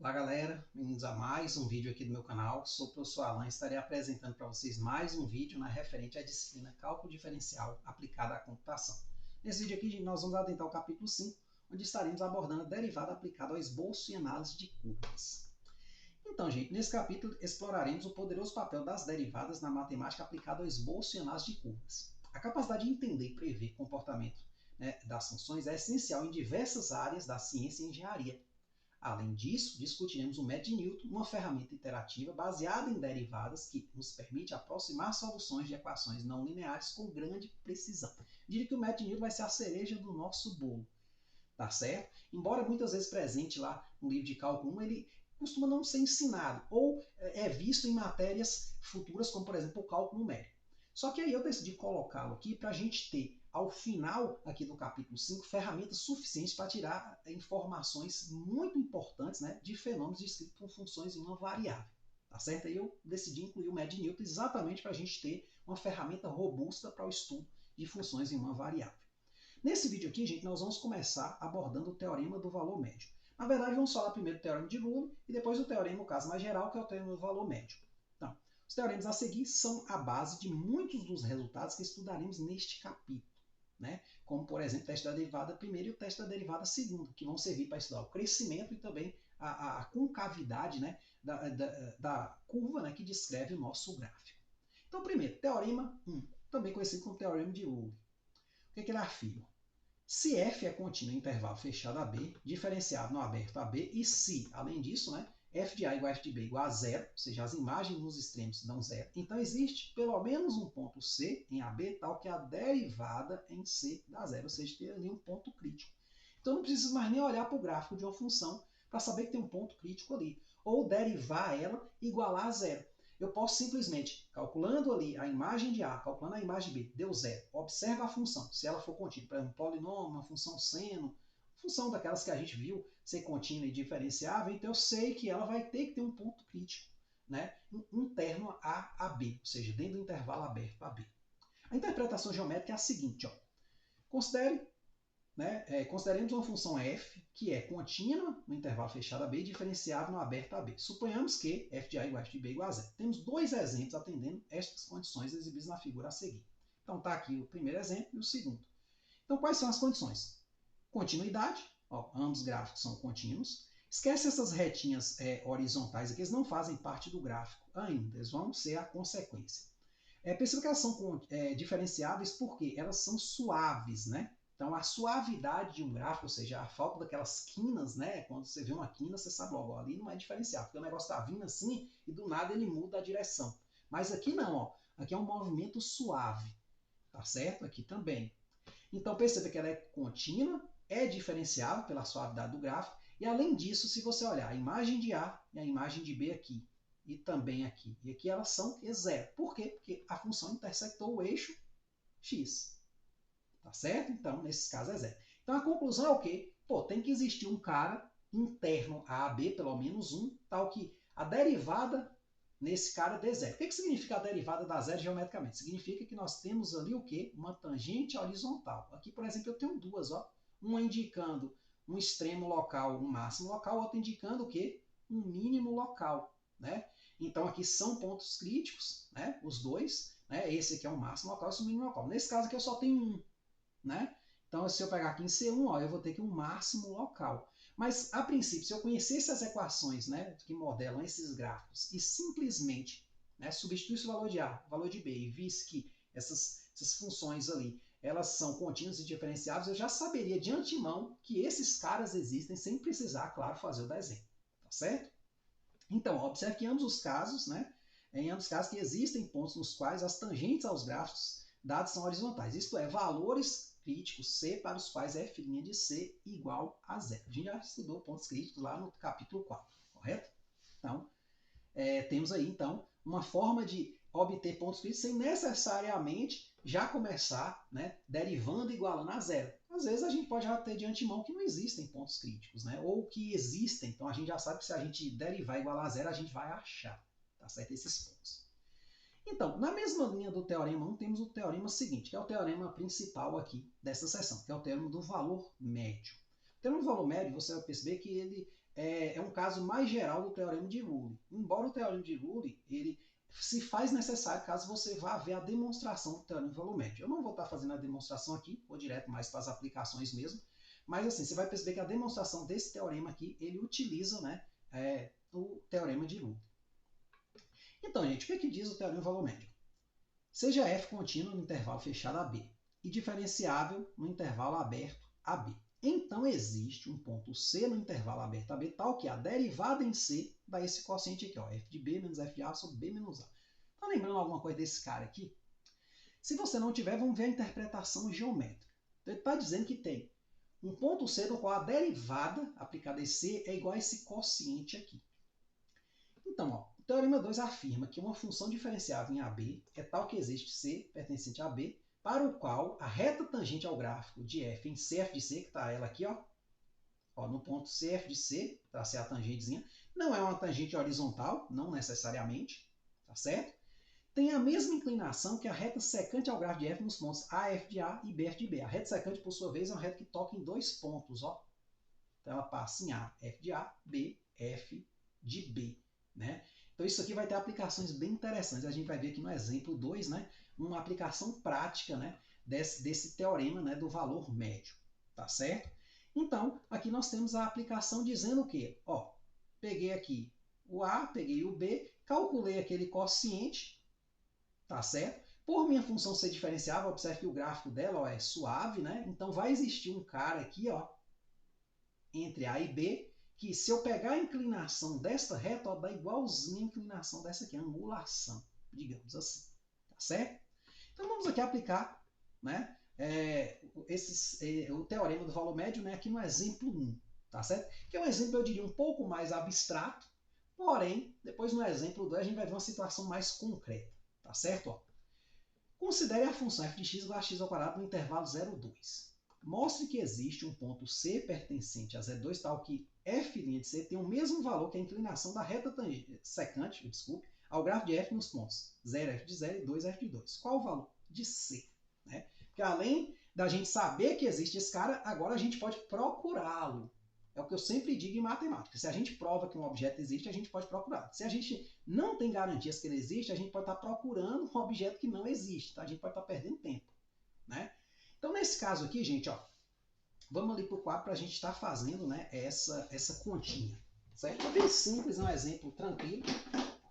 Olá galera, bem-vindos a mais um vídeo aqui do meu canal. Sou o professor Alan e estarei apresentando para vocês mais um vídeo referente à disciplina Cálculo Diferencial aplicada à computação. Nesse vídeo aqui nós vamos adentrar o capítulo 5, onde estaremos abordando a derivada aplicada ao esboço e análise de curvas. Então, gente, nesse capítulo exploraremos o poderoso papel das derivadas na matemática aplicada ao esboço e análise de curvas. A capacidade de entender e prever comportamento das funções é essencial em diversas áreas da ciência e engenharia. Além disso, discutiremos o método de Newton, uma ferramenta interativa baseada em derivadas que nos permite aproximar soluções de equações não lineares com grande precisão. Diria que o método de Newton vai ser a cereja do nosso bolo, tá certo? Embora muitas vezes presente lá no livro de cálculo 1, ele costuma não ser ensinado ou é visto em matérias futuras, como por exemplo o cálculo numérico. Só que aí eu decidi colocá-lo aqui para a gente ter, ao final aqui do capítulo 5, ferramentas suficientes para tirar informações muito importantes, de fenômenos descritos por funções em uma variável. Tá certo? Aí eu decidi incluir o método de Newton exatamente para a gente ter uma ferramenta robusta para o estudo de funções em uma variável. Nesse vídeo aqui, gente, nós vamos começar abordando o teorema do valor médio. Na verdade, vamos falar primeiro do teorema de Lula e depois do teorema, no caso mais geral, que é o teorema do valor médio. Então, os teoremas a seguir são a base de muitos dos resultados que estudaremos neste capítulo, como, por exemplo, o teste da derivada primeira e o teste da derivada segunda, que vão servir para estudar o crescimento e também a concavidade da curva que descreve o nosso gráfico. Então, primeiro, teorema 1, também conhecido como teorema de Lula. O que ele afirma? Se f é contínuo em intervalo fechado AB, diferenciado no aberto AB, e se, além disso, f de A igual a f de B igual a zero, ou seja, as imagens nos extremos dão zero, então existe pelo menos um ponto C em AB tal que a derivada em C dá zero, ou seja, tem ali um ponto crítico. Então não preciso mais nem olhar para o gráfico de uma função para saber que tem um ponto crítico ali, ou derivar ela e igualar a zero. Eu posso simplesmente, calculando ali a imagem de A, calculando a imagem de B, deu zero. Observa a função, se ela for contínua, por exemplo, um polinômio, uma função seno, função daquelas que a gente viu ser contínua e diferenciável, então eu sei que ela vai ter que ter um ponto crítico, interno a AB, ou seja, dentro do intervalo aberto a B. A interpretação geométrica é a seguinte, consideremos uma função f que é contínua no intervalo fechado a b e diferenciável no aberto a b. Suponhamos que f de a igual a f de b igual a zero. Temos dois exemplos atendendo estas condições exibidas na figura a seguir. Então está aqui o primeiro exemplo e o segundo. Então quais são as condições? Continuidade, ambos gráficos são contínuos. Esquece essas retinhas horizontais aqui, eles não fazem parte do gráfico ainda, eles vão ser a consequência. Perceba que elas são diferenciáveis porque elas são suaves, Então, a suavidade de um gráfico, ou seja, a falta daquelas quinas, quando você vê uma quina, você sabe logo, ali não é diferencial, porque o negócio está vindo assim e do nada ele muda a direção. Mas aqui não, aqui é um movimento suave, tá certo? Aqui também. Então, perceba que ela é contínua, é diferenciável pela suavidade do gráfico, e além disso, se você olhar a imagem de A e a imagem de B aqui, e também aqui, e aqui elas são zero. Por quê? Porque a função intersectou o eixo x. Tá certo? Então, nesses casos é zero. Então, a conclusão é o quê? Tem que existir um cara interno a AB, pelo menos um, tal que a derivada nesse cara dê zero. O que significa a derivada da zero geometricamente? Significa que nós temos ali o quê? Uma tangente horizontal. Aqui, por exemplo, eu tenho duas, uma indicando um extremo local, um máximo local, outra indicando o quê? Um mínimo local, Então, aqui são pontos críticos, os dois, Esse aqui é o máximo local, esse é o mínimo local. Nesse caso aqui eu só tenho um, Então, se eu pegar aqui em C1, eu vou ter aqui um máximo local. Mas, a princípio, se eu conhecesse as equações que modelam esses gráficos e simplesmente substituísse o valor de A, o valor de B e visse que essas funções ali elas são contínuas e diferenciáveis, eu já saberia de antemão que esses caras existem sem precisar, claro, fazer o desenho. Tá certo? Então, observe que em ambos os casos, em ambos os casos que existem pontos nos quais as tangentes aos gráficos dados são horizontais. Isto é, valores críticos C para os quais f' de C igual a zero. A gente já estudou pontos críticos lá no capítulo 4, correto? Então, temos aí, então, uma forma de obter pontos críticos sem necessariamente já começar derivando e igualando a zero. Às vezes a gente pode já ter de antemão que não existem pontos críticos, ou que existem. Então a gente já sabe que se a gente derivar e igualar a zero, a gente vai achar, tá certo? Esses pontos. Então, na mesma linha do teorema 1, temos o teorema seguinte, que é o teorema principal aqui dessa seção, que é o teorema do valor médio. O teorema do valor médio, você vai perceber que ele é um caso mais geral do Teorema de Rule. Embora o Teorema de Rule, ele se faz necessário caso você vá ver a demonstração do Teorema de Valor Médio. Eu não vou estar fazendo a demonstração aqui, vou direto mais para as aplicações mesmo, mas assim, você vai perceber que a demonstração desse teorema aqui, ele utiliza, né, o Teorema de Rule. Então, gente, o que diz o Teorema de Valor Médio? Seja f contínuo no intervalo fechado AB e diferenciável no intervalo aberto AB. Então, existe um ponto C no intervalo aberto AB tal que a derivada em C dá esse quociente aqui, ó, f de B menos f de A sobre B menos A. Tá lembrando alguma coisa desse cara aqui? Se você não tiver, vamos ver a interpretação geométrica. Então, ele está dizendo que tem um ponto C no qual a derivada aplicada em C é igual a esse quociente aqui. Então, ó, o Teorema 2 afirma que uma função diferenciável em AB é tal que existe C pertencente a B, para o qual a reta tangente ao gráfico de f em CF de C, que está ela aqui, ó, no ponto CF de C, tracei a tangentezinha, não é uma tangente horizontal, não necessariamente, tá certo? Tem a mesma inclinação que a reta secante ao gráfico de f nos pontos AF de A e BF de B. A reta secante, por sua vez, é uma reta que toca em dois pontos, ó. Então ela passa em A, F de A, B, F de B, né? Então isso aqui vai ter aplicações bem interessantes. A gente vai ver aqui no exemplo 2, né, uma aplicação prática, né, desse teorema, né, do valor médio, tá certo? Então, aqui nós temos a aplicação dizendo o quê? Ó, peguei aqui o A, peguei o B, calculei aquele quociente, tá certo? Por minha função ser diferenciável, observe que o gráfico dela, ó, é suave, né? Então vai existir um cara aqui, ó, entre A e B, que se eu pegar a inclinação desta reta, ó, dá igualzinho a inclinação dessa aqui, a angulação, digamos assim, tá certo? Então vamos aqui aplicar, né, o teorema do valor médio, né, aqui no exemplo 1, tá certo? Que é um exemplo, eu diria, um pouco mais abstrato, porém, depois no exemplo 2 a gente vai ver uma situação mais concreta, tá certo? Ó, considere a função f de x igual a x ao quadrado no intervalo 0, 2. Mostre que existe um ponto C pertencente a Z2 tal que f' de C tem o mesmo valor que a inclinação da reta secante, ao gráfico de f nos pontos 0f de 0 e 2f de 2. Qual o valor de C? Né? Porque além da gente saber que existe esse cara, agora a gente pode procurá-lo. É o que eu sempre digo em matemática. Se a gente prova que um objeto existe, a gente pode procurar. Se a gente não tem garantias que ele existe, a gente pode estar procurando um objeto que não existe. Tá? A gente pode estar perdendo tempo. Né? Então, nesse caso aqui, gente, ó, vamos ali para o quadro para a gente estar fazendo, né, essa continha. Certo? É bem simples, é um exemplo tranquilo.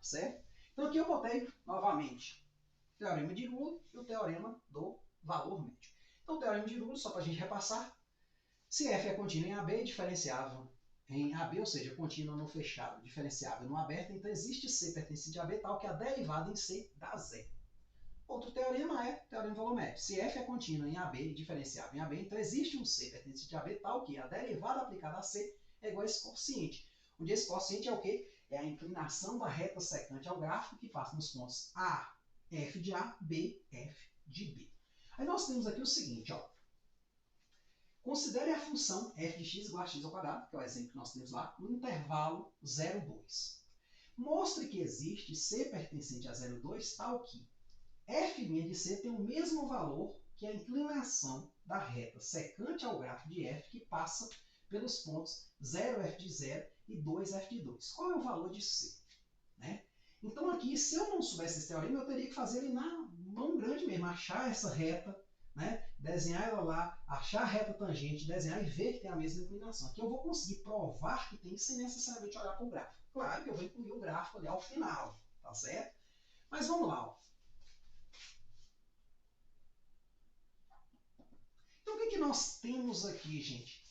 Certo? Então, aqui eu botei novamente o teorema de Rule e o teorema do valor médio. Então, o teorema de Rule, só para a gente repassar, se f é contínua em AB, diferenciável em AB, ou seja, contínua no fechado, diferenciável no aberto, então existe C pertencente a AB tal que a derivada em C dá zero. Outro teorema é o teorema do valor médio. Se f é contínua em AB e diferenciável em AB, então existe um C pertencente a AB tal que a derivada aplicada a C é igual a esse quociente. Onde esse quociente é o quê? É a inclinação da reta secante ao gráfico que passa nos pontos A, F de A, B, F de B. Aí nós temos aqui o seguinte, ó. Considere a função f de x igual a x ao quadrado, que é o exemplo que nós temos lá, no intervalo 0, 2. Mostre que existe C pertencente a 0, 2 tal que f' de C tem o mesmo valor que a inclinação da reta secante ao gráfico de f que passa pelos pontos 0f de 0 e 2f de 2. Qual é o valor de C? Né? Então aqui, se eu não soubesse esse teorema, eu teria que fazer ele na mão grande mesmo, achar essa reta, né? Desenhar ela lá, achar a reta tangente, desenhar e ver que tem a mesma inclinação. Aqui eu vou conseguir provar que tem sem necessariamente olhar para o gráfico. Claro que eu vou incluir o gráfico ali ao final, tá certo? Mas vamos lá, ó. Então, o que nós temos aqui, gente?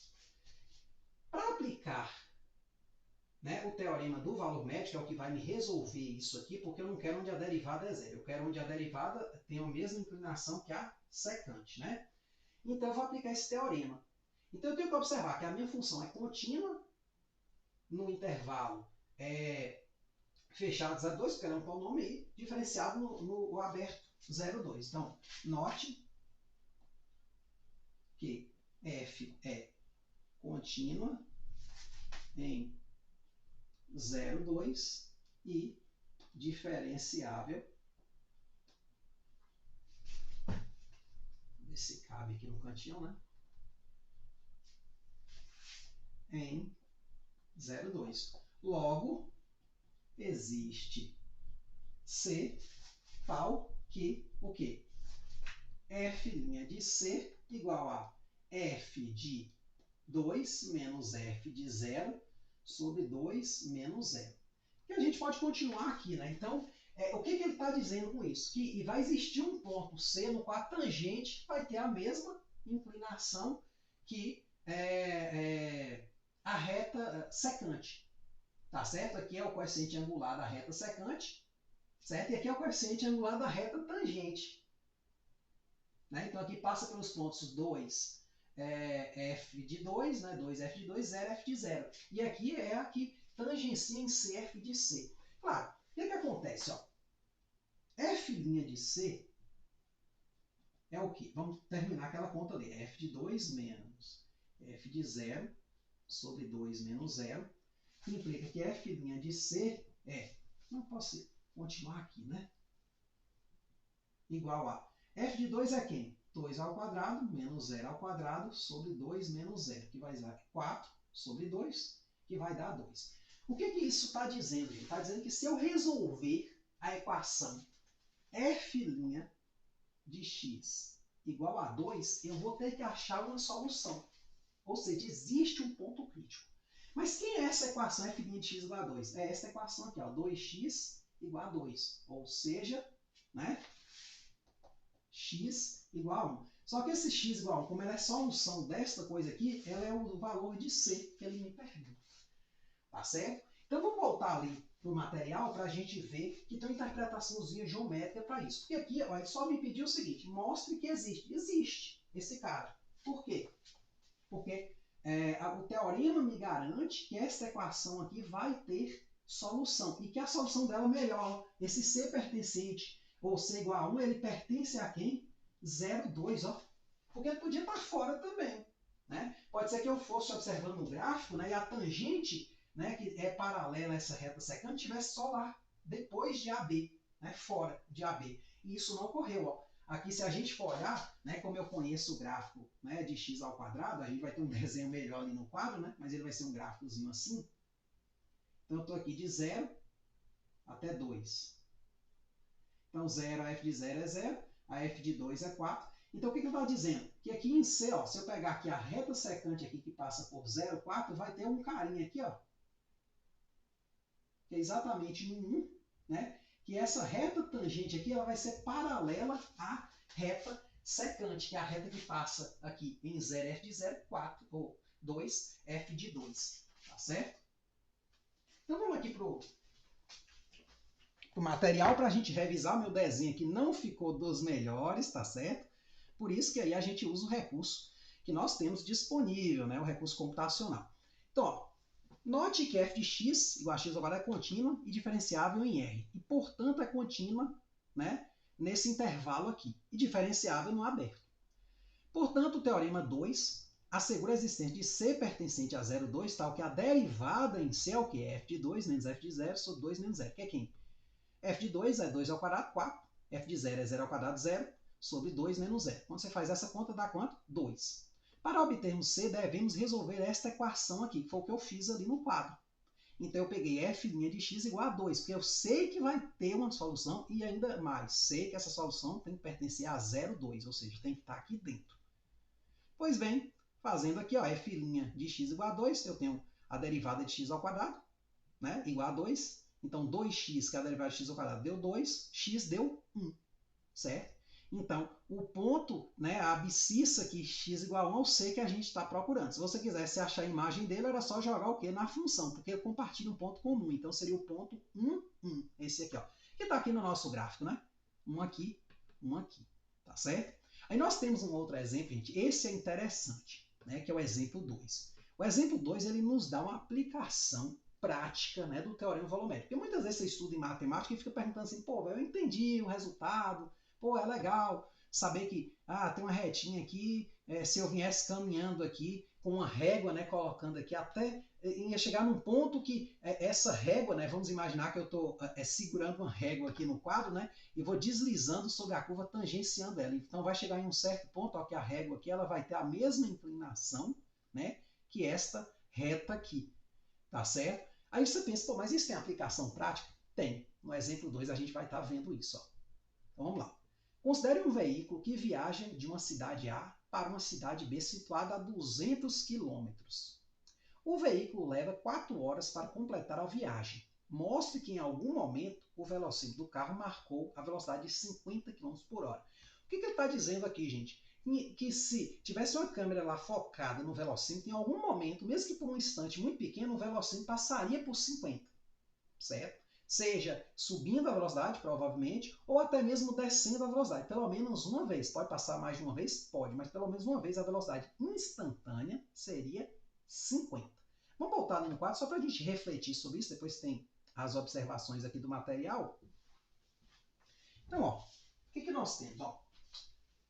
Para aplicar, né, o teorema do valor médio, que é o que vai me resolver isso aqui, porque eu não quero onde a derivada é zero. Eu quero onde a derivada tem a mesma inclinação que a secante. Né? Então, eu vou aplicar esse teorema. Então, eu tenho que observar que a minha função é contínua no intervalo fechado 0,2, porque ela é um polinômio aí, diferenciado no aberto 0,2. Então, note que f é contínua em 0,2 e diferenciável. Vamos ver se cabe aqui no cantinho, né? Em 0,2. Logo, existe C tal que o quê? F' de C igual a F de 2 menos F de 0 sobre 2 menos 0. E a gente pode continuar aqui, né? Então, o que ele está dizendo com isso? Que vai existir um ponto C no qual a tangente vai ter a mesma inclinação que a reta secante. Tá certo? Aqui é o coeficiente angular da reta secante, certo? E aqui é o coeficiente angular da reta tangente. Né? Então, aqui passa pelos pontos 2, F de 2, né? 2F de 2, 0F de 0. E aqui é a que tangencia em C, F de C. Claro, o que acontece? Ó? F' de C é o quê? Vamos terminar aquela conta ali. F de 2 menos F de 0 sobre 2 menos 0. Que implica que F' de C não posso continuar aqui, né? Igual a F de 2 é quem? 2 ao quadrado menos 0 ao quadrado sobre 2 menos 0, que vai dar 4 sobre 2, que vai dar 2. O que isso está dizendo? Está dizendo que se eu resolver a equação F' de x igual a 2, eu vou ter que achar uma solução. Ou seja, existe um ponto crítico. Mas quem é essa equação F' de x igual a 2? É essa equação aqui, ó, 2x igual a 2. Ou seja, né, x igual a 1. Só que esse x igual a 1, como ela é solução desta coisa aqui, ela é o valor de C que ele me pergunta. Tá certo? Então vamos voltar ali para o material para a gente ver que tem uma interpretaçãozinha geométrica para isso. Porque aqui, ó, ele só me pediu o seguinte: mostre que existe. Existe esse cara. Por quê? Porque o teorema me garante que essa equação aqui vai ter solução. E que a solução dela é melhor. Esse C pertencente, ou C igual a 1, ele pertence a quem? 0,2, ó. Porque ele podia estar fora também. Né? Pode ser que eu fosse observando o gráfico, né, e a tangente, né, que é paralela a essa reta secante, estivesse só lá, depois de AB, né, fora de AB. E isso não ocorreu. Ó. Aqui, se a gente for olhar, né, como eu conheço o gráfico, né, de x ao quadrado, a gente vai ter um desenho melhor ali no quadro, né, mas ele vai ser um gráficozinho assim. Então, eu estou aqui de 0 até 2. Então, 0, a f de 0 é 0, a f de 2 é 4. Então, o que eu estava dizendo? Que aqui em C, ó, se eu pegar aqui a reta secante aqui que passa por 0, 4, vai ter um carinha aqui, ó, que é exatamente no 1, né? Que essa reta tangente aqui, ela vai ser paralela à reta secante, que é a reta que passa aqui em 0, f de 0, 4, ou 2, f de 2, tá certo? Então, vamos aqui para o material para a gente revisar. Meu desenho aqui não ficou dos melhores, tá certo? Por isso que aí a gente usa o recurso que nós temos disponível, né? O recurso computacional. Então, ó, note que f de x igual a x ao quadrado é contínua e diferenciável em R. E, portanto, é contínua, né, nesse intervalo aqui. E diferenciável no aberto. Portanto, o teorema 2 assegura a existência de C pertencente a 0,2, tal que a derivada em C é o quê? F de 2 menos f de 0 sobre 2 menos 0. Que é quem? F de 2 é 2 ao quadrado, 4. F de 0 é 0 ao quadrado, 0. Sobre 2 menos 0. Quando você faz essa conta, dá quanto? 2. Para obtermos C, devemos resolver esta equação aqui, que foi o que eu fiz ali no quadro. Então, eu peguei f' de x igual a 2, porque eu sei que vai ter uma solução e ainda mais, sei que essa solução tem que pertencer a 0,2, ou seja, tem que estar aqui dentro. Pois bem, fazendo aqui, ó, f' de x igual a 2, eu tenho a derivada de x ao quadrado, né, igual a 2. Então, 2x, que é a derivada de x ao quadrado, deu 2, x deu 1, certo? Então, o ponto, né, a abscissa aqui, x igual a 1, eu sei que a gente está procurando. Se você quisesse achar a imagem dele, era só jogar o quê? Na função, porque ele compartilha um ponto comum. Então, seria o ponto 1, 1. Esse aqui, ó, que está aqui no nosso gráfico, né? Um aqui, tá certo? Aí nós temos um outro exemplo, gente. Esse é interessante, né, que é o exemplo 2. O exemplo 2, ele nos dá uma aplicação prática, né, do teorema volumétrico. Porque muitas vezes você estuda em matemática e fica perguntando assim, pô, eu entendi o resultado, pô, é legal saber que tem uma retinha aqui, se eu viesse caminhando aqui com uma régua, né, colocando aqui até ia chegar num ponto que essa régua, né, vamos imaginar que eu estou segurando uma régua aqui no quadro, né, e vou deslizando sobre a curva, tangenciando ela. Então vai chegar em um certo ponto, ó, que a régua aqui ela vai ter a mesma inclinação, né, que esta reta aqui. tá certo? Aí você pensa, pô, mas isso tem aplicação prática? Tem. No exemplo 2 a gente vai estar vendo isso. Ó. Então vamos lá. Considere um veículo que viaja de uma cidade A para uma cidade B situada a 200 km. O veículo leva 4 horas para completar a viagem. Mostre que em algum momento o velocímetro do carro marcou a velocidade de 50 km por hora. O que ele está dizendo aqui, gente? Que se tivesse uma câmera lá focada no velocímetro, em algum momento, mesmo que por um instante muito pequeno, o velocímetro passaria por 50, certo? Seja subindo a velocidade, provavelmente, ou até mesmo descendo a velocidade. Pelo menos uma vez. Pode passar mais de uma vez? Pode, mas pelo menos uma vez a velocidade instantânea seria 50. Vamos voltar ali no quadro só para a gente refletir sobre isso, depois tem as observações aqui do material. Então, ó, o que nós temos? Ó,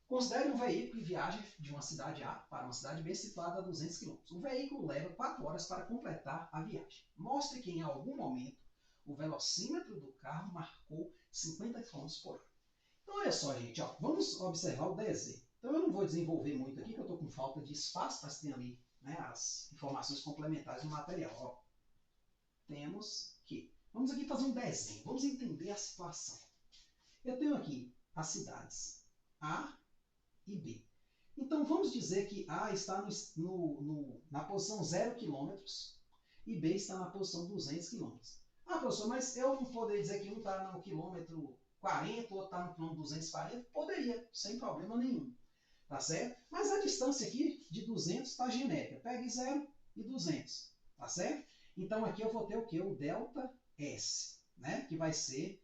considere um veículo que viaja de uma cidade A para uma cidade B situada a 200 km. O veículo leva 4 horas para completar a viagem. Mostre que em algum momento o velocímetro do carro marcou 50 km por hora. Então, olha só, gente, ó, vamos observar o desenho. Então, eu não vou desenvolver muito aqui, que eu estou com falta de espaço, mas tem ali, né, as informações complementares no material. Ó. Temos que... Vamos aqui fazer um desenho, vamos entender a situação. Eu tenho aqui as cidades A e B. Então, vamos dizer que A está na posição 0 km e B está na posição 200 km. Ah, professor, mas eu não poderia dizer que um está no quilômetro 40, o outro está no quilômetro 240? Poderia, sem problema nenhum. Tá certo? Mas a distância aqui de 200 está genérica. Pegue 0 e 200. Tá certo? Então aqui eu vou ter o quê? O delta S, né? Que vai ser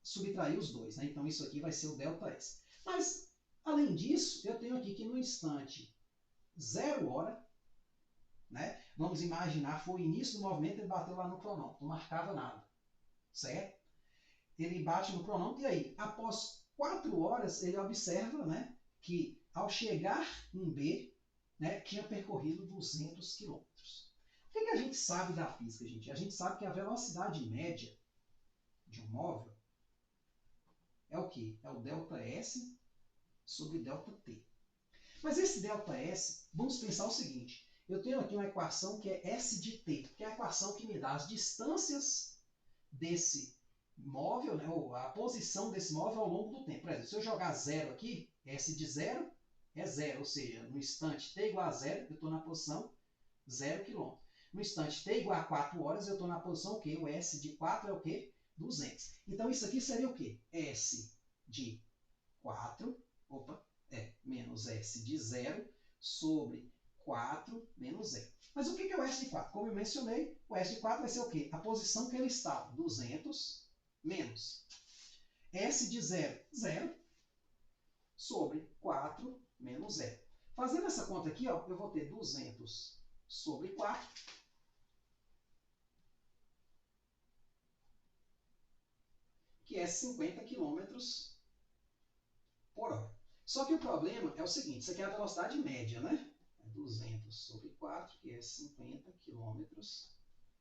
subtrair os dois. Né? Então isso aqui vai ser o delta S. Mas, além disso, eu tenho aqui que no instante 0 hora, né? Vamos imaginar, foi o início do movimento, ele bateu lá no cronômetro, não marcava nada, certo? Ele bate no cronômetro e aí, após 4 horas, ele observa, né, que ao chegar em B, né, tinha percorrido 200 km. O que a gente sabe da física, gente? A gente sabe que a velocidade média de um móvel é o quê? É o delta S sobre delta T. Mas esse delta S, vamos pensar o seguinte, eu tenho aqui uma equação que é S de T, que é a equação que me dá as distâncias desse móvel, né, ou a posição desse móvel ao longo do tempo. Por exemplo, se eu jogar 0 aqui, S de 0 é 0, ou seja, no instante T igual a 0, eu estou na posição 0 km. No instante T igual a 4 horas, eu estou na posição o quê? O S de 4 é o quê? 200. Então isso aqui seria o quê? S de 4, menos S de 0 sobre 4 menos 0. Mas o que é o S de 4? Como eu mencionei, o S de 4 vai ser o quê? A posição que ele estava, 200 menos S de 0, 0, sobre 4 menos 0. Fazendo essa conta aqui, ó, eu vou ter 200 sobre 4, que é 50 km por hora. Só que o problema é o seguinte, isso aqui é a velocidade média, né? 200 sobre 4, que é 50 km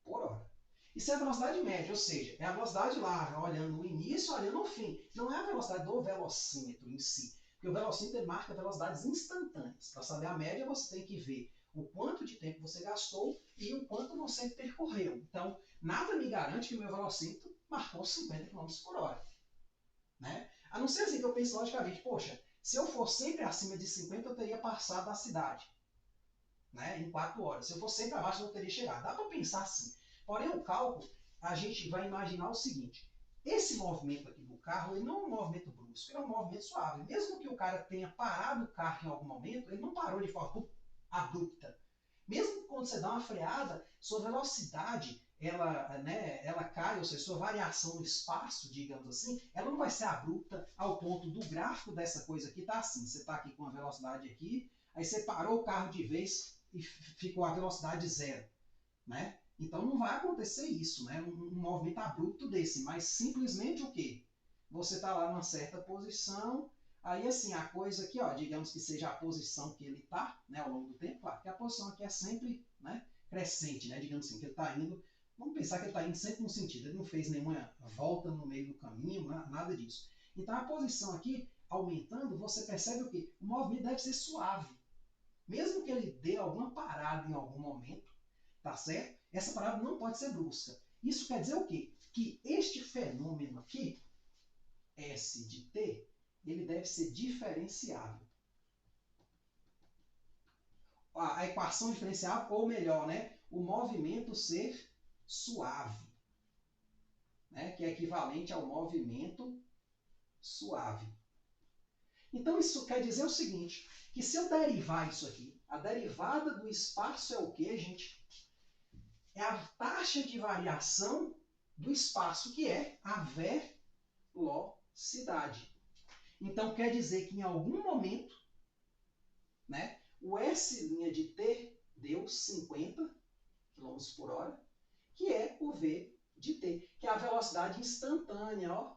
por hora. Isso é a velocidade média, ou seja, é a velocidade lá, olhando o início, olhando o fim. Não é a velocidade do velocímetro em si. Porque o velocímetro ele marca velocidades instantâneas. Para saber a média, você tem que ver o quanto de tempo você gastou e o quanto você percorreu. Então, nada me garante que o meu velocímetro marcou 50 km por hora. Né? A não ser assim que eu pense logicamente, poxa, se eu for sempre acima de 50, eu teria passado a cidade, né, em 4 horas. Se eu for sempre abaixo, eu não teria chegado. Dá para pensar assim. Porém, o cálculo, a gente vai imaginar o seguinte. Esse movimento aqui do carro, ele não é um movimento brusco, ele é um movimento suave. Mesmo que o cara tenha parado o carro em algum momento, ele não parou de forma abrupta. Mesmo quando você dá uma freada, sua velocidade ela cai, ou seja, sua variação no espaço, digamos assim, ela não vai ser abrupta ao ponto do gráfico dessa coisa aqui tá assim. Você está aqui com a velocidade aqui, aí você parou o carro de vez e ficou a velocidade 0. Né? Então não vai acontecer isso, né? Um movimento abrupto desse, mas simplesmente o quê? Você está lá numa certa posição, aí assim, a coisa aqui, ó, digamos que seja a posição que ele está, né, ao longo do tempo, claro que a posição aqui é sempre, né, crescente, né, digamos assim, que ele está indo, vamos pensar que ele está indo sempre no sentido, ele não fez nenhuma volta no meio do caminho, nada disso. Então a posição aqui, aumentando, você percebe o quê? O movimento deve ser suave. Mesmo que ele dê alguma parada em algum momento, tá certo? essa parada não pode ser brusca. Isso quer dizer o quê? Que este fenômeno aqui, S de t, ele deve ser diferenciável. A equação diferenciável, ou melhor, né, o movimento ser suave, né, que é equivalente ao movimento suave. Então isso quer dizer o seguinte, que se eu derivar isso aqui, a derivada do espaço é o quê, gente? É a taxa de variação do espaço, que é a velocidade. Então quer dizer que em algum momento, né, o S' de t deu 50 km por hora, que é o V de t, que é a velocidade instantânea, ó.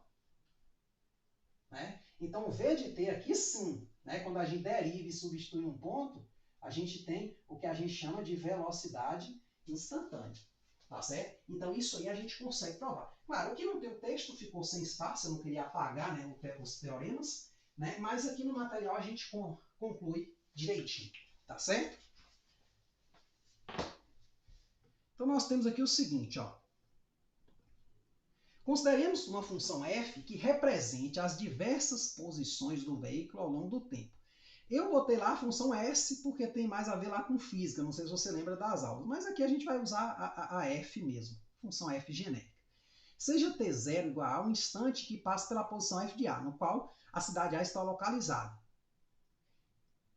Né? Então o V de t aqui sim, né, quando a gente deriva e substitui um ponto, a gente tem o que a gente chama de velocidade instantânea. Tá certo? Então isso aí a gente consegue provar. Claro, aqui no teu texto ficou sem espaço, eu não queria apagar, né, os teoremas, né, mas aqui no material a gente conclui direitinho. Tá certo? Então nós temos aqui o seguinte, ó. Consideremos uma função f que represente as diversas posições do veículo ao longo do tempo. Eu botei lá a função s porque tem mais a ver lá com física, não sei se você lembra das aulas, mas aqui a gente vai usar a f mesmo, função f genérica. Seja t0 igual a um instante que passa pela posição f de A, no qual a cidade A está localizada.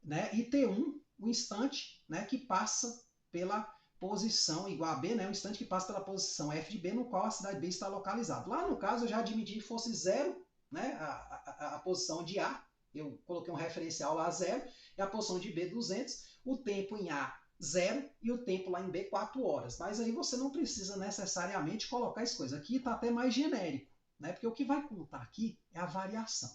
Né? E t1, o instante, né, que passa pela posição igual a B, né, o instante que passa pela posição f de B, no qual a cidade B está localizada. Lá no caso eu já admiti que fosse 0, né, a posição de A, eu coloquei um referencial lá 0, e a posição de B 200, o tempo em A 0 e o tempo lá em B 4 horas. Mas aí você não precisa necessariamente colocar as coisas. Aqui está até mais genérico, né, porque o que vai contar aqui é a variação.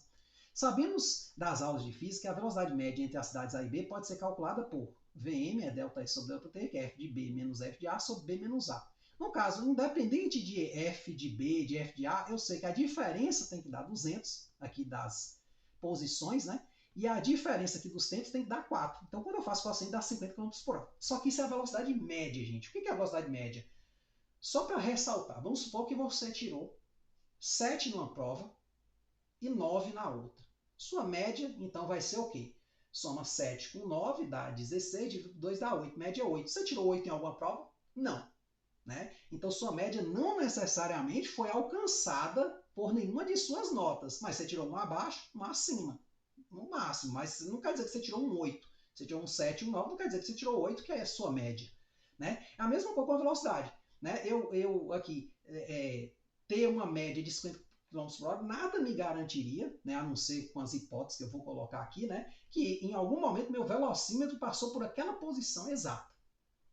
Sabemos das aulas de física que a velocidade média entre as cidades A e B pode ser calculada por Vm é ΔS sobre ΔT, que é F de B menos F de A sobre B menos A. No caso, independente de F de B, de F de A, eu sei que a diferença tem que dar 200, aqui das posições, né? E a diferença aqui dos tempos tem que dar 4. Então, quando eu faço cosseno, dá 50 km por hora. Só que isso é a velocidade média, gente. O que é a velocidade média? Só para ressaltar, vamos supor que você tirou 7 numa prova e 9 na outra. Sua média, então, vai ser o quê? Soma 7 com 9, dá 16, dividido por 2 dá 8, média é 8. Você tirou 8 em alguma prova? Não. Né? Então sua média não necessariamente foi alcançada por nenhuma de suas notas, mas você tirou uma abaixo, uma acima, no máximo, mas não quer dizer que você tirou um 8, você tirou um 7, um 9, não quer dizer que você tirou 8, que é a sua média. Né? É a mesma coisa com a velocidade. Né? Eu aqui, ter uma média de 50 km por hora, nada me garantiria, né, a não ser com as hipóteses que eu vou colocar aqui, né, que em algum momento meu velocímetro passou por aquela posição exata.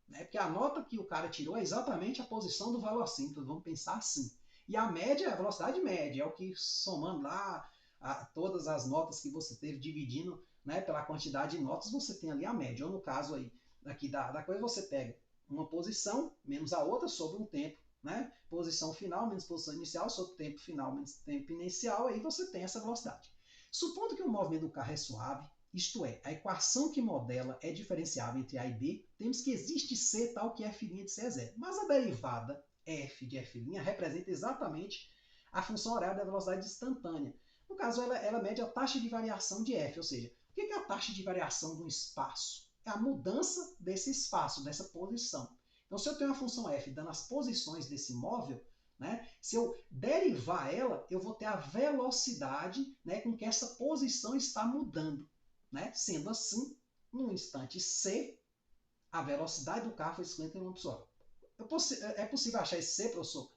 Né, porque a nota que o cara tirou é exatamente a posição do velocímetro, vamos pensar assim. E a média é a velocidade média, é o que somando lá todas as notas que você teve, dividindo, né, pela quantidade de notas, você tem ali a média. Ou no caso aí, aqui da coisa, você pega uma posição menos a outra sobre um tempo. Né? Posição final menos posição inicial sobre tempo final menos tempo inicial, aí você tem essa velocidade. Supondo que o movimento do carro é suave, isto é, a equação que modela é diferenciável entre A e B, temos que existe C tal que f' de C é zero. Mas a derivada f de f' representa exatamente a função horária da velocidade instantânea. No caso, ela mede a taxa de variação de f, ou seja, o que é a taxa de variação de um espaço? É a mudança desse espaço, dessa posição. Então, se eu tenho uma função f dando as posições desse móvel, né, se eu derivar ela, eu vou ter a velocidade, né, com que essa posição está mudando. Né? Sendo assim, no instante C, a velocidade do carro foi 50 km por hora. É possível achar esse C, professor?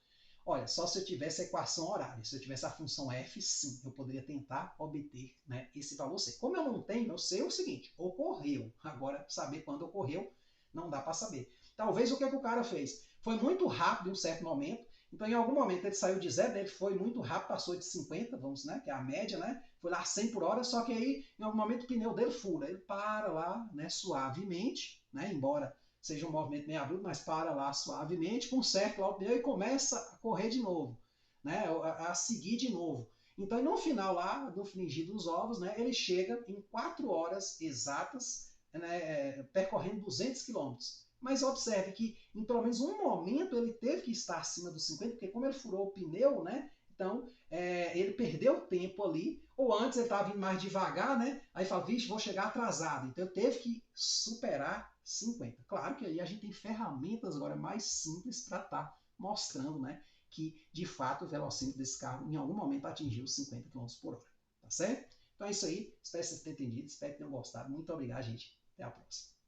Olha, só se eu tivesse a equação horária. Se eu tivesse a função f, sim, eu poderia tentar obter, né, esse valor C. Como eu não tenho, eu sei o seguinte, ocorreu. Agora, saber quando ocorreu, não dá para saber. Talvez o que o cara fez? Foi muito rápido em um certo momento, então em algum momento ele saiu de 0, ele foi muito rápido, passou de 50, vamos, né, que é a média, né, foi lá 100 por hora, só que aí em algum momento o pneu dele fura, ele para lá, né, suavemente, né, embora seja um movimento meio abrupto, mas para lá suavemente, conserta lá o pneu e começa a correr de novo, né, a seguir de novo. Então no final lá, do frigir dos ovos, né, ele chega em 4 horas exatas, né, percorrendo 200 km. Mas observe que em pelo menos um momento ele teve que estar acima dos 50, porque como ele furou o pneu, né? Então ele perdeu tempo ali, ou antes ele estava indo mais devagar, né? Aí fala, vixe, vou chegar atrasado. Então ele teve que superar 50. Claro que aí a gente tem ferramentas agora mais simples para estar mostrando, né? Que de fato o velocímetro desse carro em algum momento atingiu 50 km por hora. Tá certo? Então é isso aí. Espero que vocês tenham entendido. Espero que tenham gostado. Muito obrigado, gente. Até a próxima.